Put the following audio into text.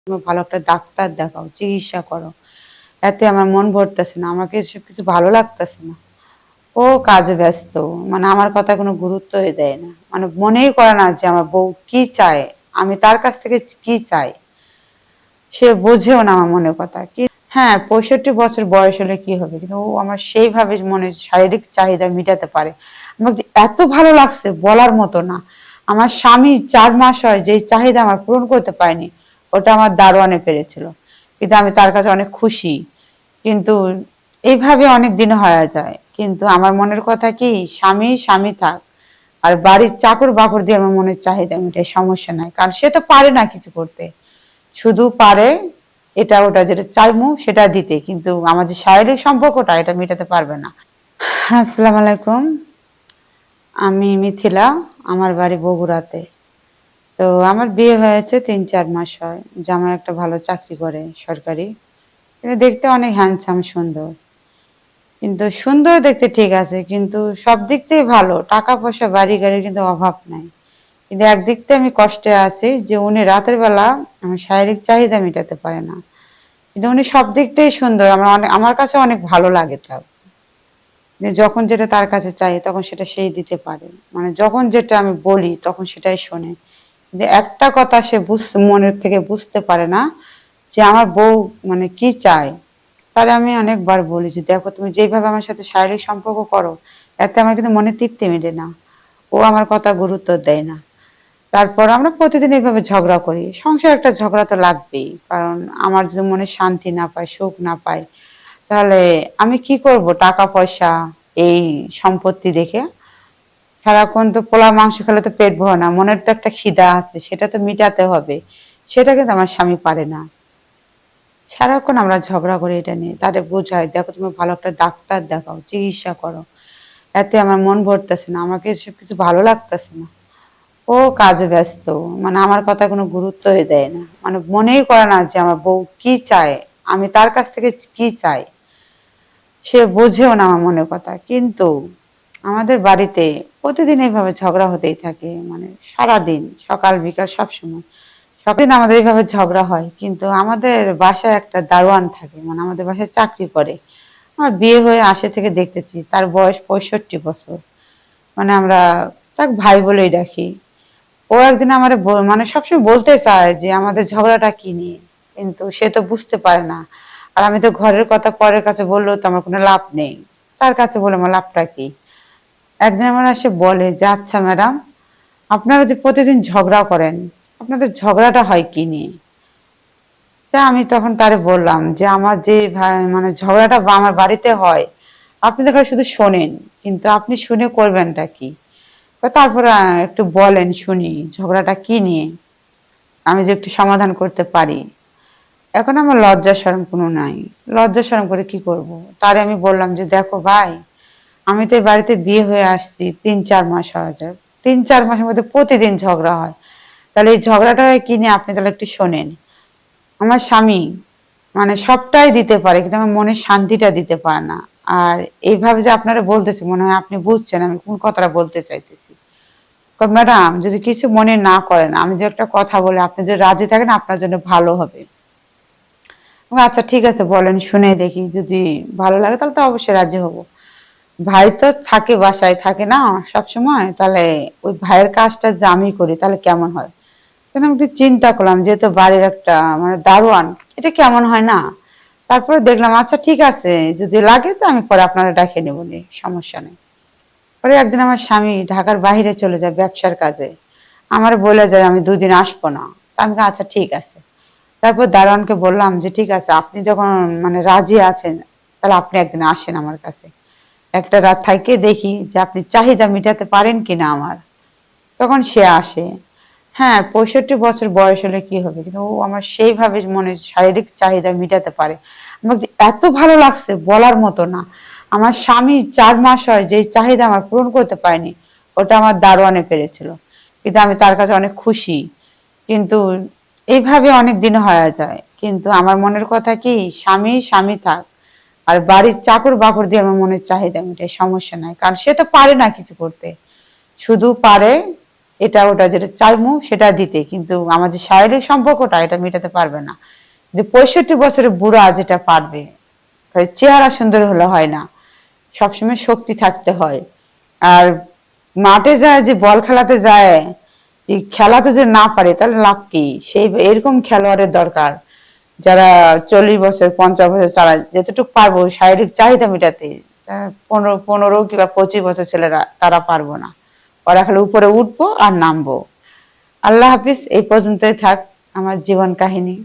তুমি ভালো একটা ডাক্তার দেখাও, চিকিৎসা করো। এতে আমার মন ভরতেছে না, আমাকে এসব কিছু ভালো লাগতেছে না। ও কাজে ব্যস্ত, মানে আমার কথা কোনো গুরুত্বই দেয় না, মানে মনেই করে না যে আমার বউ কি চায়, আমি তার কাছ থেকে কি চাই। সে বোঝেও না আমার মনের কথা কি। হ্যাঁ, 65 বছর বয়স হলে কি হবে, কিন্তু ও আমার সেইভাবে মনে শারীরিক চাহিদা মিটাতে পারে। আমাকে এত ভালো লাগছে বলার মতো না। আমার স্বামী 4 মাস হয় যে চাহিদা আমার পূরণ করতে পারেনি, ওটা আমার দারোয়ানে পেরেছিল। কিন্তু আমি তার কাছে অনেক খুশি। কিন্তু এইভাবে অনেক দিন হয়ে যায়, কিন্তু আমার মনের কথা কি, স্বামী স্বামী থাক, আর বাড়ির চাকর বাকর দিয়ে আমার মনের চাহিদা মিটাই, সমস্যা নাই, কারণ সে তো পারে না কিছু করতে। শুধু পারে এটা ওটা যেটা চাইমু সেটা দিতে, কিন্তু আমাদের শারীরিক সম্পর্কটা এটা মেটাতে পারবে না। আসসালামু আলাইকুম, আমি মিথিলা, আমার বাড়ি বগুড়াতে। তো আমার বিয়ে হয়েছে 3-4 মাস হয়। জামাই একটা ভালো চাকরি করে সরকারি, কিন্তু দেখতে অনেক হ্যান্ডসাম, সুন্দর। কিন্তু সুন্দর দেখতে ঠিক আছে, কিন্তু সব দিক থেকে ভালো, টাকা পয়সা বাড়ি গাড়ির কিন্তু অভাব নাই। কিন্তু একদিক থেকে আমি কষ্টে আছি যে উনি রাতের বেলা আমার শারীরিক চাহিদা মেটাতে পারে না। কিন্তু উনি সব দিক থেকেই সুন্দর, আমার কাছে অনেক ভালো লাগে তার। যে যখন যেটা তার কাছে চাই তখন সেটা সেই দিতে পারে, মানে যখন যেটা আমি বলি তখন সেটাই শোনে। কিন্তু একটা কথা সে মনের থেকে বুঝতে পারে না যে আমার বউ মানে কি চায়। তাহলে আমি অনেকবার বলি যে দেখো, তুমি যেভাবে আমার সাথে শারীরিক সম্পর্ক করো, এতে আমার কিন্তু মনে তৃপ্তি মেটে না। ও আমার কথা গুরুত্ব দেয় না। তারপর আমরা প্রতিদিন এইভাবে ঝগড়া করি। সংসার একটা ঝগড়া তো লাগবেই, কারণ আমার যদি মনে শান্তি না পাই, সুখ না পাই, তাহলে আমি কি করব? টাকা পয়সা, এই সম্পত্তি দেখে সারাক্ষণ তো পোলা মাংস খেলে তো পেট ভরে না, মনের তো একটা খিদা আছে, সেটা তো মিটাতে হবে। সেটা কিন্তু আমার স্বামী পারে না। সারাক্ষণ আমরা ঝগড়া করি এটা নিয়ে, তাদের বোঝাই দেখো, তুমি ভালো একটা ডাক্তার দেখাও, চিকিৎসা করো। এতে আমার মন ভরতেছে না, আমাকে এসব কিছু ভালো লাগতেছে না। ও কাজে ব্যস্ত, মানে আমার কথা কোনো গুরুত্বই দেয় না, মানে মনেই করে না যে আমার বউ কি চায়, আমি তার কাছ থেকে কি চাই। সে বোঝেও না আমার মনের কথা। কিন্তু আমাদের বাড়িতে প্রতিদিন এইভাবে ঝগড়া হতেই থাকে, মানে সারাদিন, সকাল বিকাল সব সময়। সকালে আমাদের এইভাবে ঝগড়া হয়, কিন্তু আমাদের বাসায় একটা দারোয়ান থাকে, মানে আমাদের বাসায় চাকরি করে। আমার বিয়ে হয়ে আসে থেকে দেখতেছি তার বয়স 65 বছর। মানে আমরা তাক ভাই বলেই ডাকি। ও একদিন আমার মানে সবসময় বলতে চায় যে আমাদের ঝগড়াটা কি নিয়ে, কিন্তু সে তো বুঝতে পারে না। আর আমি তো ঘরের কথা পরের কাছে বললেও তো আমার কোনো লাভ নেই, তার কাছে বলে আমার লাভটা কি। একদিন আমার এসে বলে যে আচ্ছা ম্যাডাম, আপনারা যে প্রতিদিন ঝগড়া করেন, আপনাদের ঝগড়াটা হয় কি নিয়ে? তা আমি তখন তারে বললাম যে আমার যে মানে ঝগড়াটা আমার বাড়িতে হয়, আপনি তো খালি শুধু শোনেন, কিন্তু আপনি শুনে করবেনটা কি? তারপরে একটু বলেন শুনি ঝগড়াটা কি নিয়ে, আমি যে একটু সমাধান করতে পারি। এখন আমার লজ্জা শরম কোনো নাই। লজ্জা শরম করে কি করব? তারে আমি বললাম যে দেখো ভাই, আমি তো এই বাড়িতে বিয়ে হয়ে আসছি 3-4 মাস হয়ে যায়। 3-4 মাসের মধ্যে প্রতিদিন ঝগড়া হয়। তাহলে এই ঝগড়াটা হয় কি নিয়ে, আপনি তাহলে একটু শোনেন। আমার স্বামী মানে সবটাই দিতে পারে, কিন্তু আমার মনের শান্তিটা দিতে পারে না। আর এইভাবে যে আপনারা বলতেছি, মনে হয় আপনি বুঝছেন আমি কোন কথাটা বলতে চাইতেছি। ম্যাডাম যদি কিছু মনে না করেন, আমি যে একটা কথা বলে আপনি যদি রাজি থাকেন, আপনার জন্য ভালো হবে। আচ্ছা ঠিক আছে বলেন, শুনে দেখি, যদি ভালো লাগে তাহলে তো অবশ্যই রাজি হব। ভাই তো থাকে, বাসায় থাকে না সব সময়, তাহলে ওই ভাইয়ের কাজটা যে আমি করি তাহলে কেমন হয়। তখন আমি একটু চিন্তা করলাম, যেহেতু বাড়ির একটা মানে দারোয়ান, এটা কেমন হয় না। তারপরে দেখলাম আচ্ছা ঠিক আছে, যদি লাগে তো আমি পরে আপনারা ডাকে নেবো, সমস্যা নেই। পরে একদিন আমার স্বামী ঢাকার বাইরে চলে যায় ব্যবসার কাজে, আমার বলে যায় আমি 2 দিন আসবো না। তা আমি আচ্ছা ঠিক আছে। তারপর দারোয়ানকে বললাম যে ঠিক আছে, আপনি যখন মানে রাজি আছেন, তাহলে আপনি একদিন আসেন আমার কাছে, একটা রাত থাইকে দেখি যে আপনি চাহিদা মিটাতে পারেন কিনা আমার। তখন সে আসে। হ্যাঁ, 65 বছর বয়স হলে কি হবে, কিন্তু ও আমার সেইভাবে মনে শারীরিক চাহিদা মিটাতে পারে। আমাকে এত ভালো লাগছে বলার মতো না। আমার স্বামী 4 মাস হয় যে চাহিদা আমার পূরণ করতে পারেনি, ওটা আমার দারোয়ানে পেরেছিল। কিন্তু আমি তার কাছে অনেক খুশি। কিন্তু এইভাবে অনেক দিন হয়ে যায়, কিন্তু আমার মনের কথা কি, স্বামী স্বামী থাক, আর বাড়ির চাকর বাকর দিয়ে আমার মনের চাহিদা মিটাই, সমস্যা নাই, কারণ সে তো পারে না কিছু করতে। শুধু পারে এটা ওটা যেটা চাইমু সেটা দিতে, কিন্তু আমার যে শারীরিক সম্পর্কটা এটা মেটাতে পারবে না। যে 65 বছরের বুড়া যেটা পারবে, চেহারা সুন্দর হলে হয় না, সবসময় শক্তি থাকতে হয়। আর মাঠে যায় যে বল খেলাতে যায়, যে খেলাতে যে না পারে তাহলে লাভ কি? সেই এরকম খেলোয়াড়ের দরকার যারা 40 বছর 50 বছর, তারা যতটুকু পারবো শারীরিক চাহিদা মেটাতে। 15 কিংবা 25 বছর ছেলেরা তারা পারবো না, ওরা খালি উপরে উঠবো আর নামবো। আল্লাহ হাফিজ, এই পর্যন্তই থাক আমার জীবন কাহিনী।